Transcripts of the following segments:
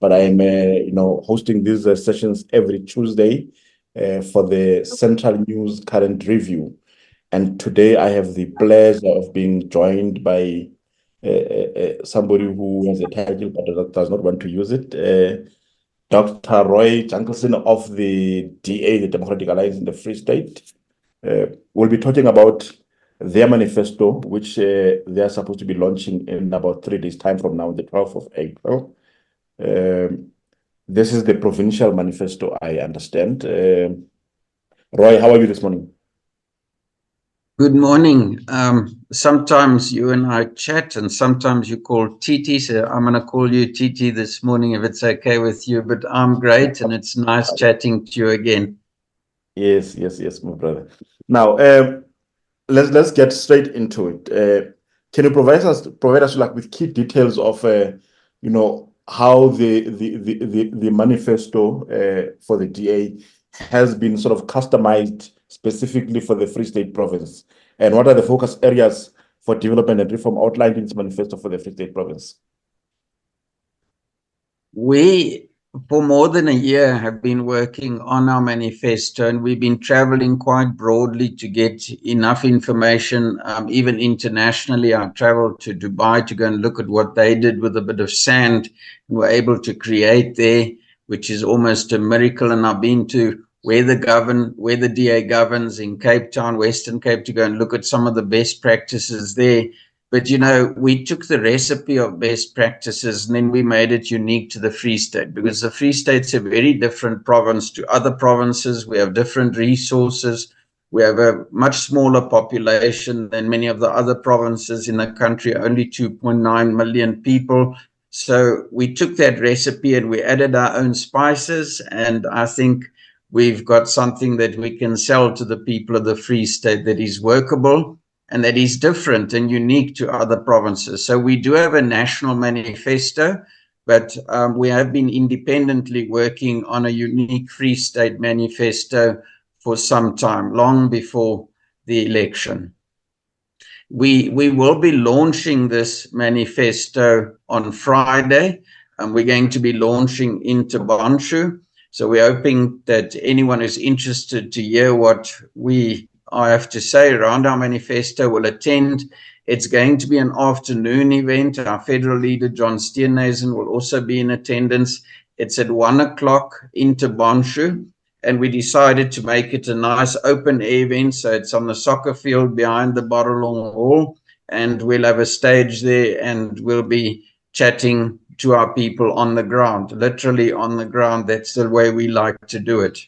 but I am, hosting these sessions every Tuesday for the Central News Current Review. And today I have the pleasure of being joined by somebody who has a title but does not want to use it, Dr. Roy Jankielsohn of the DA, the Democratic Alliance in the Free State. We'll be talking about their manifesto, which they are supposed to be launching in about 3 days' time from now, the 12th of April. This is the provincial manifesto, I understand. Roy, how are you this morning? Good morning. Sometimes you and I chat and sometimes you call Titi, so I'm going to call you Titi this morning if it's okay with you, but I'm great and it's nice chatting to you again. Yes, my brother. Now, let's get straight into it. Can you provide us like with key details of how the manifesto for the DA has been sort of customized specifically for the Free State province, and what are the focus areas for development and reform outlined in its manifesto for the Free State province? We, for more than a year, have been working on our manifesto, and we've been traveling quite broadly to get enough information, even internationally. I traveled to Dubai to go and look at what they did with a bit of sand and were able to create there, which is almost a miracle. And I've been to where the DA governs in Cape Town, Western Cape, to go and look at some of the best practices there. But, we took the recipe of best practices and then we made it unique to the Free State, because the Free State's a very different province to other provinces. We have different resources. We have a much smaller population than many of the other provinces in the country, only 2.9 million people. So we took that recipe and we added our own spices, and I think we've got something that we can sell to the people of the Free State that is workable and that is different and unique to other provinces. So we do have a national manifesto, but we have been independently working on a unique Free State manifesto for some time, long before the election. We will be launching this manifesto on Friday, and we're going to be launching in Tebogo. So we're hoping that anyone who's interested to hear what I have to say around our manifesto will attend. It's going to be an afternoon event. Our federal leader, John Steenhuisen, will also be in attendance. It's at 1 o'clock in Tebogo, and we decided to make it a nice open air event. So it's on the soccer field behind the Barrelong Hall, and we'll have a stage there and we'll be chatting to our people on the ground, literally on the ground. That's the way we like to do it.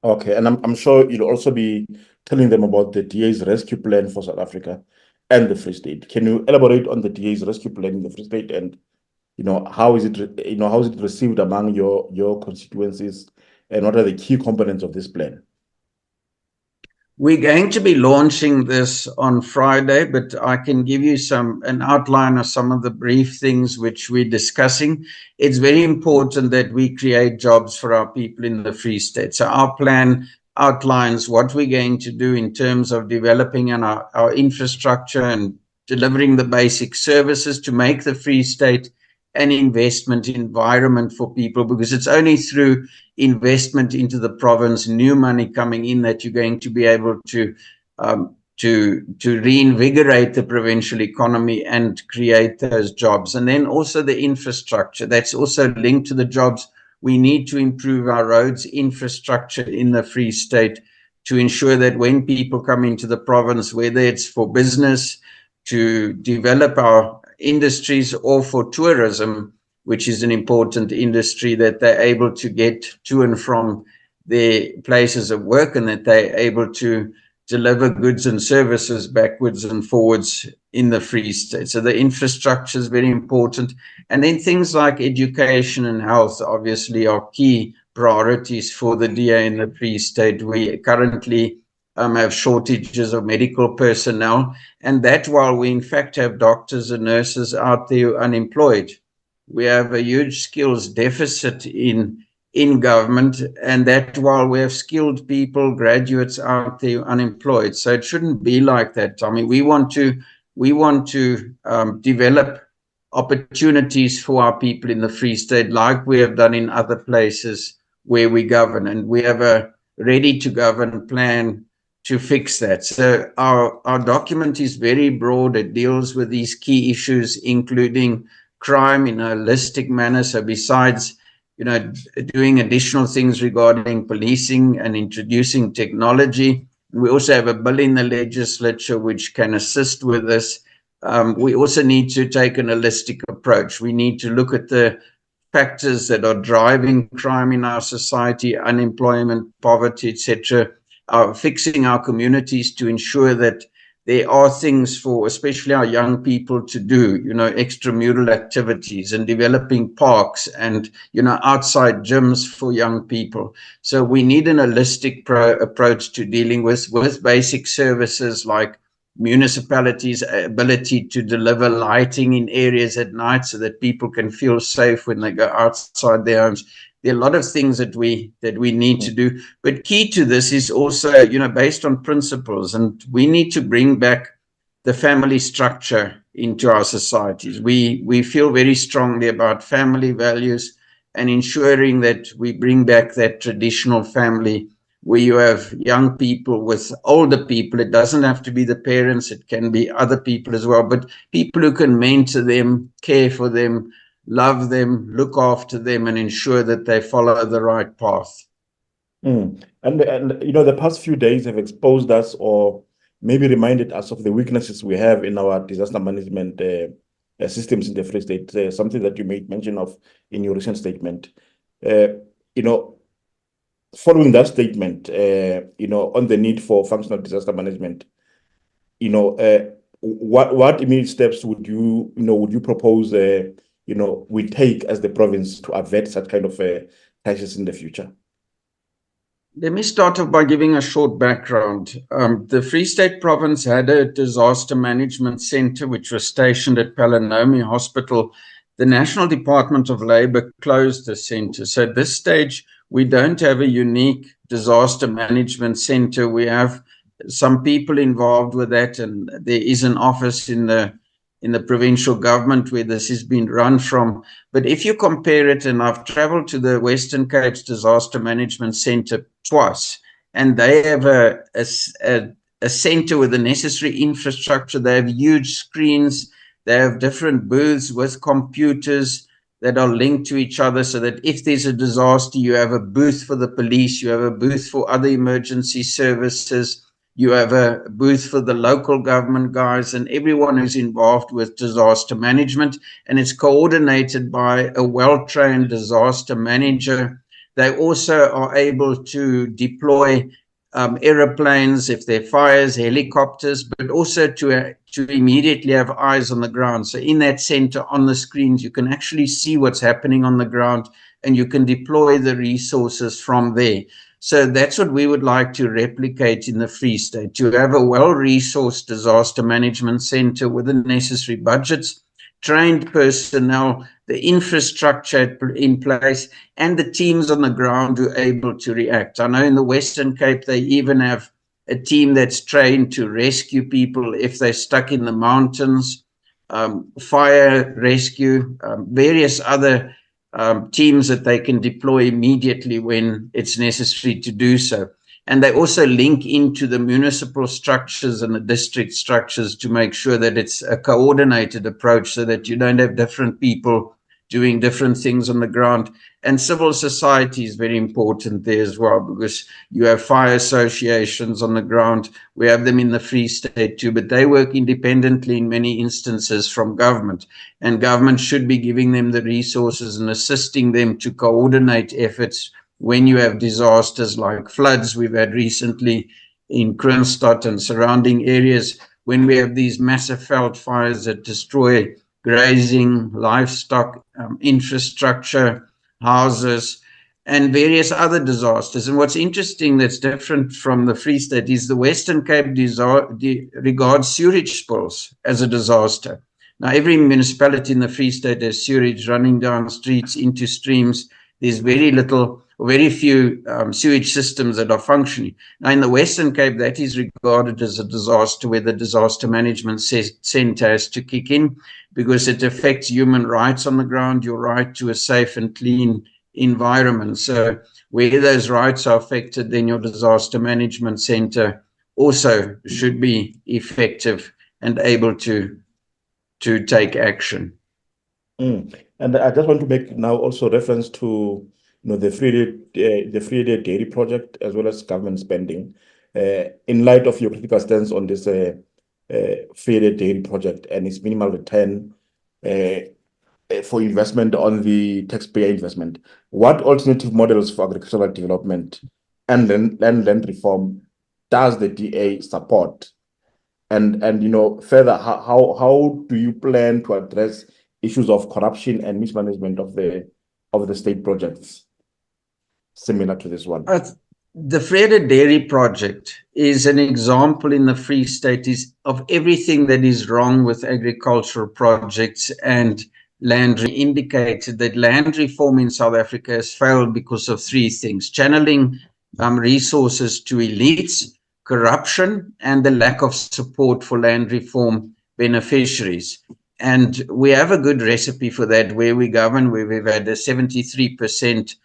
Okay, and I'm sure you'll also be telling them about the DA's rescue plan for South Africa and the Free State. Can you elaborate on the DA's rescue plan in the Free State, and how is it received among your constituencies, and what are the key components of this plan? We're going to be launching this on Friday, but I can give you an outline of some of the brief things which we're discussing. It's very important that we create jobs for our people in the Free State. So our plan outlines what we're going to do in terms of developing our infrastructure and delivering the basic services to make the Free State an investment environment for people, because it's only through investment into the province, new money coming in, that you're going to be able to reinvigorate the provincial economy and create those jobs. And then also the infrastructure, that's also linked to the jobs. We need to improve our roads infrastructure in the Free State to ensure that when people come into the province, whether it's for business, to develop our industries, or for tourism, which is an important industry, that they're able to get to and from their places of work, and that they're able to deliver goods and services backwards and forwards in the Free State. So the infrastructure is very important. And then things like education and health obviously are key priorities for the DA in the Free State. We currently have shortages of medical personnel, and that while we in fact have doctors and nurses out there unemployed. We have a huge skills deficit in government, and that while we have skilled people, graduates out there unemployed. So it shouldn't be like that. I mean, we want to develop opportunities for our people in the Free State, like we have done in other places where we govern. And we have a ready to govern plan to fix that. So our document is very broad. It deals with these key issues, including crime in a holistic manner. So besides, doing additional things regarding policing and introducing technology, we also have a bill in the legislature which can assist with this. We also need to take an holistic approach. We need to look at the factors that are driving crime in our society, unemployment, poverty, etc., fixing our communities to ensure that there are things for especially our young people to do, extramural activities and developing parks and, outside gyms for young people. So we need an holistic approach to dealing with basic services like municipalities' ability to deliver lighting in areas at night so that people can feel safe when they go outside their homes. There are a lot of things that we need to do, but key to this is also, based on principles, and we need to bring back the family structure into our societies. We feel very strongly about family values and ensuring that we bring back that traditional family where you have young people with older people. It doesn't have to be the parents, it can be other people as well, but people who can mentor them, care for them, love them, look after them, and ensure that they follow the right path. And the past few days have exposed us, or maybe reminded us, of the weaknesses we have in our disaster management systems in the Free State. Something that you made mention of in your recent statement. Following that statement, on the need for functional disaster management, what immediate steps would you propose? We take as the province to avert such kind of crisis in the future? Let me start off by giving a short background. The Free State province had a disaster management center which was stationed at Palanomi Hospital. The National Department of Labour closed the center. So at this stage, we don't have a unique disaster management center. We have some people involved with that, and there is an office in the provincial government where this has been run from. But if you compare it, and I've traveled to the Western Cape's Disaster Management Center twice, and they have a center with the necessary infrastructure. They have huge screens. They have different booths with computers that are linked to each other so that if there's a disaster, you have a booth for the police, you have a booth for other emergency services, you have a booth for the local government guys and everyone who's involved with disaster management. And it's coordinated by a well-trained disaster manager. They also are able to deploy aeroplanes if there are fires, helicopters, but also to immediately have eyes on the ground. So in that center, on the screens, you can actually see what's happening on the ground and you can deploy the resources from there. So that's what we would like to replicate in the Free State, to have a well-resourced disaster management center with the necessary budgets, trained personnel, the infrastructure in place, and the teams on the ground who are able to react. I know in the Western Cape, they even have a team that's trained to rescue people if they're stuck in the mountains, fire rescue, various other teams that they can deploy immediately when it's necessary to do so. And they also link into the municipal structures and the district structures to make sure that it's a coordinated approach so that you don't have different people doing different things on the ground. And civil society is very important there as well, because you have fire associations on the ground. We have them in the Free State too, but they work independently in many instances from government. And government should be giving them the resources and assisting them to coordinate efforts when you have disasters like floods we've had recently in Kroonstad and surrounding areas, when we have these massive veld fires that destroy grazing, livestock, infrastructure, houses, and various other disasters. And what's interesting that's different from the Free State is the Western Cape regards sewage spills as a disaster. Now, every municipality in the Free State has sewage running down streets into streams. There's very few sewage systems that are functioning. Now, in the Western Cape, that is regarded as a disaster where the disaster management center has to kick in. because it affects human rights on the ground, your right to a safe and clean environment. So where those rights are affected, then your disaster management center also should be effective and able to take action. And I just want to make now also reference to the free day dairy project as well as government spending. In light of your critical stance on this free day dairy project and its minimal return for investment on the taxpayer investment, what alternative models for agricultural development and land reform does the DA support? And further, how do you plan to address issues of corruption and mismanagement of the state projects similar to this one? The Frede Dairy project is an example in the Free State of everything that is wrong with agricultural projects and land. Indicated that land reform in South Africa has failed because of three things: channeling resources to elites, corruption, and the lack of support for land reform beneficiaries. And we have a good recipe for that where we govern, where we've had a 73%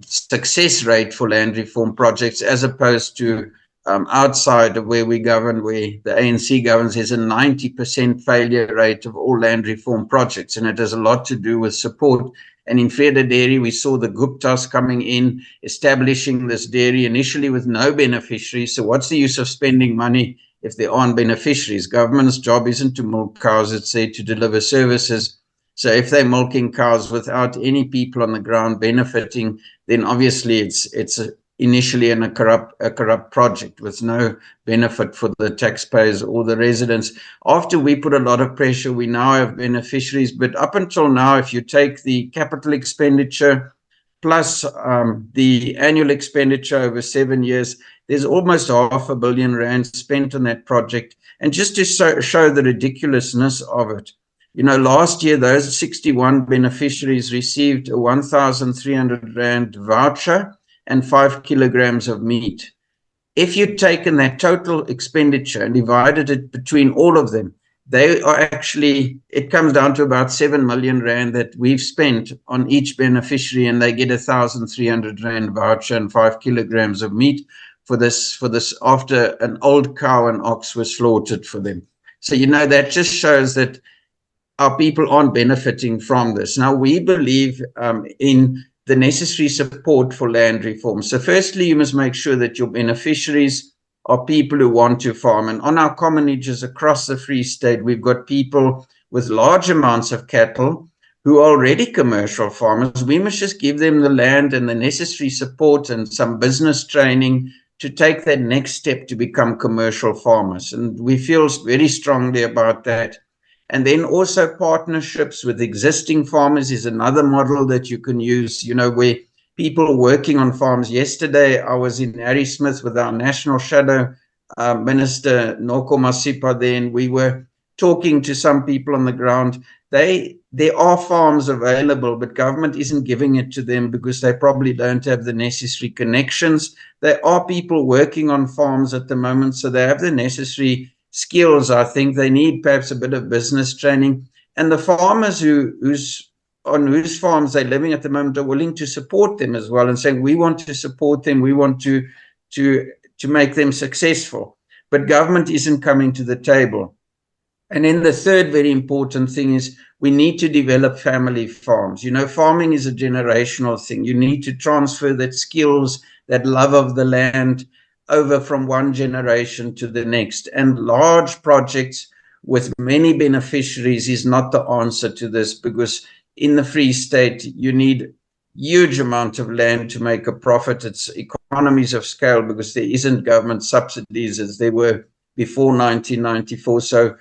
success rate for land reform projects, as opposed to outside of where we govern, where the ANC governs, there's a 90% failure rate of all land reform projects. And it has a lot to do with support. And in Frede Dairy, we saw the Guptas coming in, establishing this dairy initially with no beneficiaries. So what's the use of spending money if there aren't beneficiaries? Government's job isn't to milk cows, it's there to deliver services. So if they're milking cows without any people on the ground benefiting, then obviously it's initially a corrupt project with no benefit for the taxpayers or the residents. After we put a lot of pressure, we now have beneficiaries. But up until now, if you take the capital expenditure plus the annual expenditure over 7 years, there's almost R500 million spent on that project. And just to show the ridiculousness of it, last year, those 61 beneficiaries received a 1,300 Rand voucher and 5 kilograms of meat. If you'd taken that total expenditure and divided it between all of them, it comes down to about 7 million Rand that we've spent on each beneficiary, and they get 1,300 Rand voucher and 5 kilograms of meat for this after an old cow and ox was slaughtered for them. So, that just shows that our people aren't benefiting from this. Now, we believe in the necessary support for land reform. So firstly, you must make sure that your beneficiaries are people who want to farm. And on our commonages across the Free State, we've got people with large amounts of cattle who are already commercial farmers. We must just give them the land and the necessary support and some business training to take that next step to become commercial farmers. And we feel very strongly about that. And then also partnerships with existing farmers is another model that you can use, where people are working on farms. Yesterday, I was in Harrismith with our National Shadow Minister, Noko Masipa, there, and we were talking to some people on the ground. There are farms available, but government isn't giving it to them because they probably don't have the necessary connections. There are people working on farms at the moment, so they have the necessary skills. I think they need perhaps a bit of business training, and the farmers on whose farms they're living at the moment are willing to support them as well and saying, we want to support them, we want to make them successful, but government isn't coming to the table. And then the third very important thing is we need to develop family farms. Farming is a generational thing. You need to transfer that skills, that love of the land over from one generation to the next. And large projects with many beneficiaries is not the answer to this, because in the Free State, you need huge amount of land to make a profit. It's economies of scale because there isn't government subsidies as there were before 1994. So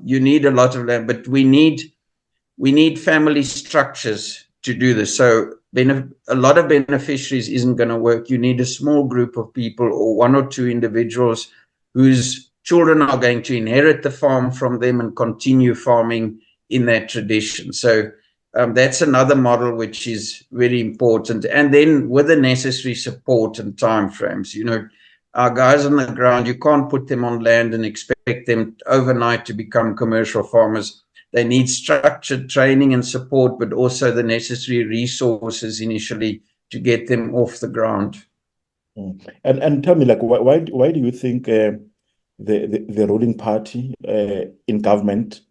you need a lot of land, but we need family structures to do this. So a lot of beneficiaries isn't going to work. You need a small group of people or one or two individuals whose children are going to inherit the farm from them and continue farming in that tradition. So that's another model which is very important. And then with the necessary support and timeframes, our guys on the ground, you can't put them on land and expect them overnight to become commercial farmers. They need structured training and support, but also the necessary resources initially to get them off the ground. And tell me, like, why do you think the ruling party in government,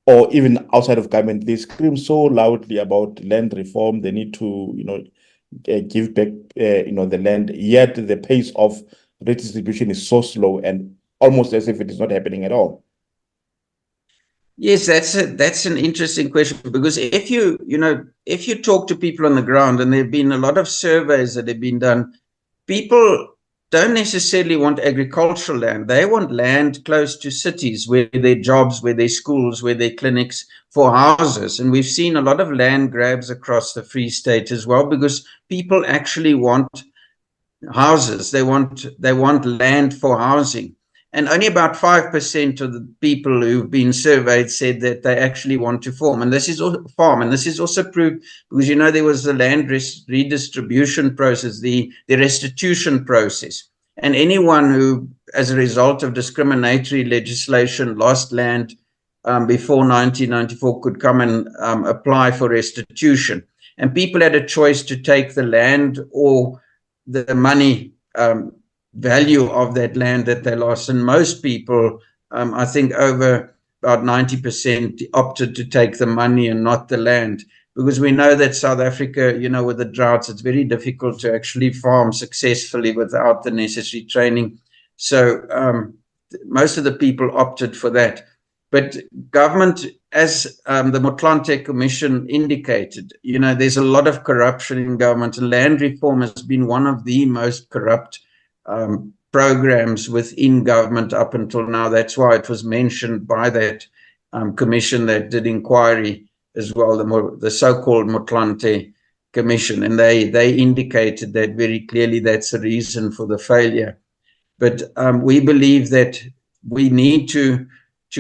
or even outside of government, they scream so loudly about land reform? They need to, give back, the land. Yet the pace of redistribution is so slow, and almost as if it is not happening at all. Yes, that's an interesting question, because if you talk to people on the ground, and there have been a lot of surveys that have been done, people don't necessarily want agricultural land. They want land close to cities, where their jobs, where their schools, where their clinics, for houses. And we've seen a lot of land grabs across the Free State as well, because people actually want houses. They want land for housing. And only about 5% of the people who've been surveyed said that they actually want to farm. And this is also proved because, there was the land redistribution process, the restitution process. And anyone who, as a result of discriminatory legislation, lost land before 1994 could come and apply for restitution. And people had a choice to take the land or the money value of that land that they lost. And most people, I think over about 90%, opted to take the money and not the land, because we know that South Africa, with the droughts, it's very difficult to actually farm successfully without the necessary training. So most of the people opted for that. But government, as the Motlanthe Commission indicated, there's a lot of corruption in government, and land reform has been one of the most corrupt programs within government up until now. That's why it was mentioned by that commission that did inquiry as well, the so-called Motlanthe Commission, and they indicated that very clearly. That's the reason for the failure. But we believe that we need to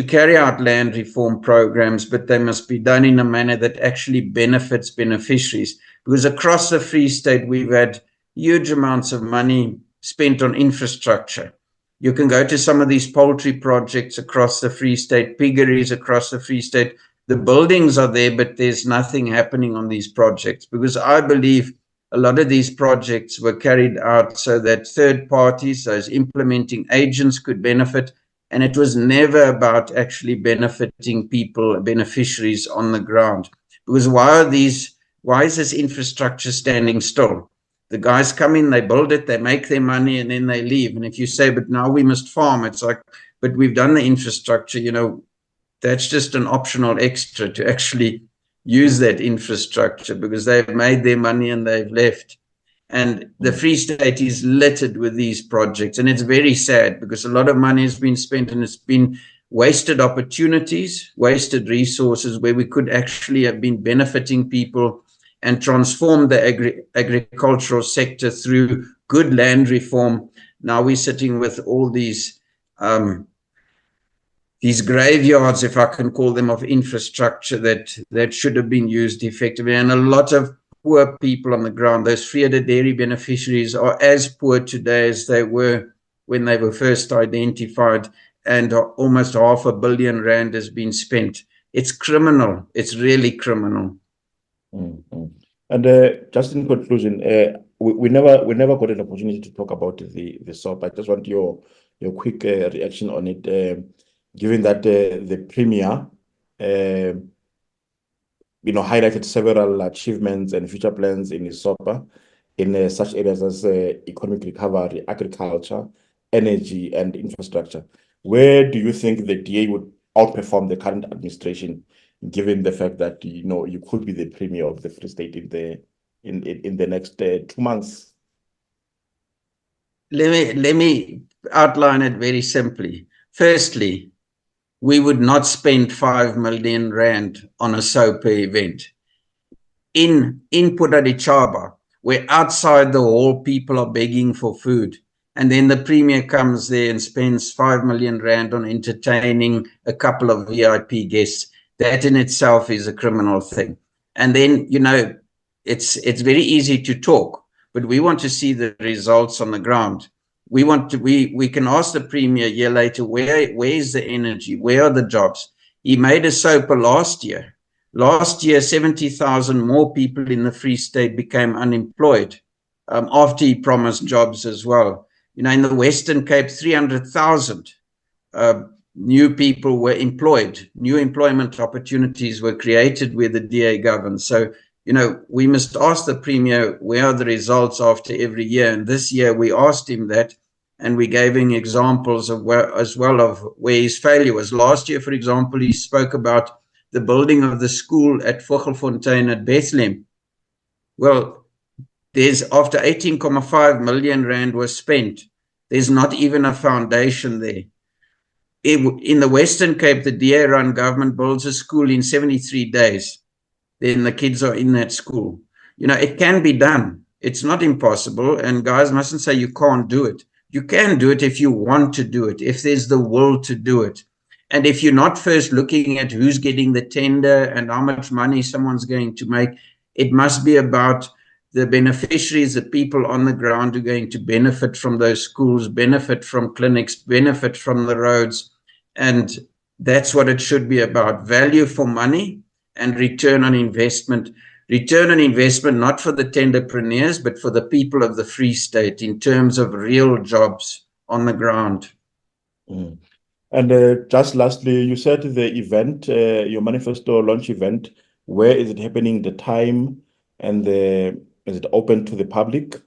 carry out land reform programs, but they must be done in a manner that actually benefits beneficiaries, because across the Free State we've had huge amounts of money spent on infrastructure. You can go to some of these poultry projects across the Free State, piggeries across the Free State. The buildings are there, but there's nothing happening on these projects, because I believe a lot of these projects were carried out so that third parties, those implementing agents, could benefit. And it was never about actually benefiting people, beneficiaries on the ground. Because why is this infrastructure standing still? The guys come in, they build it, they make their money, and then they leave. And if you say, but now we must farm, it's like, but we've done the infrastructure, that's just an optional extra to actually use that infrastructure, because they've made their money and they've left. And the Free State is littered with these projects. And it's very sad, because a lot of money has been spent, and it's been wasted opportunities, wasted resources, where we could actually have been benefiting people and transform the agricultural sector through good land reform. Now we're sitting with all these graveyards, if I can call them, of infrastructure that should have been used effectively. And a lot of poor people on the ground, those free-under dairy beneficiaries, are as poor today as they were when they were first identified, and almost R500 million has been spent. It's criminal. It's really criminal. Mm-hmm. And just in conclusion, we never got an opportunity to talk about the SOP. I just want your quick reaction on it, given that the Premier highlighted several achievements and future plans in his SOPA in such areas as economic recovery, agriculture, energy, and infrastructure. Where do you think the DA would outperform the current administration, given the fact that you could be the Premier of the Free State in the next 2 months? Let me outline it very simply. Firstly, we would not spend 5 million rand on a SOPA event. In Pudadichaba, where outside the hall people are begging for food, and then the Premier comes there and spends 5 million rand on entertaining a couple of VIP guests. That in itself is a criminal thing. And then, it's very easy to talk, but we want to see the results on the ground. We can ask the Premier a year later, where is the energy? Where are the jobs? He made a SOPA last year. Last year, 70,000 more people in the Free State became unemployed after he promised jobs as well. In the Western Cape, 300,000 new people were employed. New employment opportunities were created where the DA governs. So, we must ask the Premier, where are the results after every year? And this year we asked him that, and we gave him examples of as well of where his failure was. Last year, for example, he spoke about the building of the school at Vogelfontein at Bethlehem. Well, after 18.5 million rand was spent, there's not even a foundation there. In the Western Cape, the DA-run government builds a school in 73 days. Then the kids are in that school. It can be done. It's not impossible. And guys mustn't say you can't do it. You can do it if you want to do it, if there's the will to do it. And if you're not first looking at who's getting the tender and how much money someone's going to make, it must be about the beneficiaries, the people on the ground who are going to benefit from those schools, benefit from clinics, benefit from the roads. And that's what it should be about. Value for money and return on investment. Return on investment, not for the tenderpreneurs, but for the people of the Free State in terms of real jobs on the ground. Mm. And just lastly, you said the event, your manifesto launch event, where is it happening, the time, and is it open to the public?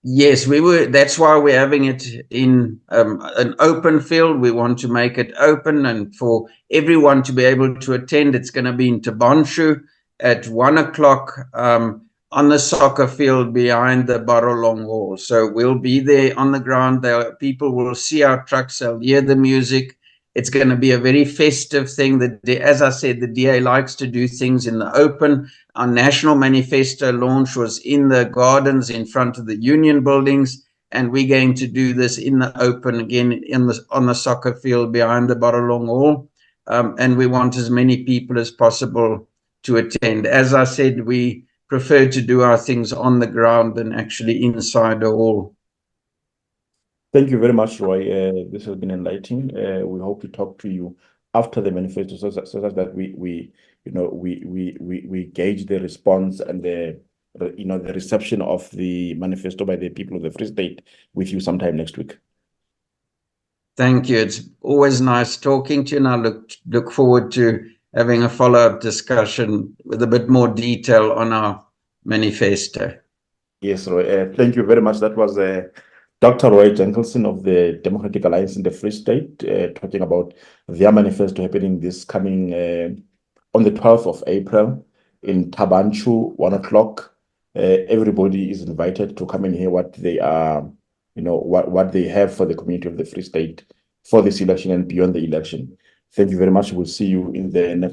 Yes, that's why we're having it in an open field. We want to make it open and for everyone to be able to attend. It's going to be in Tebogo at 1 o'clock on the soccer field behind the Barolong Hall. So we'll be there on the ground. People will see our trucks, they'll hear the music. It's going to be a very festive thing. As I said, the DA likes to do things in the open. Our national manifesto launch was in the gardens in front of the union buildings, and we're going to do this in the open again on the soccer field behind the Barolong Hall. And we want as many people as possible to attend. As I said, we prefer to do our things on the ground than actually inside the hall. Thank you very much, Roy. This has been enlightening. We hope to talk to you after the manifesto, so that we gauge the response and the reception of the manifesto by the people of the Free State with you sometime next week. Thank you. It's always nice talking to you, and I look forward to having a follow-up discussion with a bit more detail on our manifesto. Yes, Roy. Thank you very much. That was Dr. Roy Jankielsohn of the Democratic Alliance in the Free State, talking about their manifesto happening this coming on the 12th of April in Thamsanqa Tu, 1 o'clock. Everybody is invited to come and hear what they are, what they have for the community of the Free State for this election and beyond the election. Thank you very much. We'll see you in the next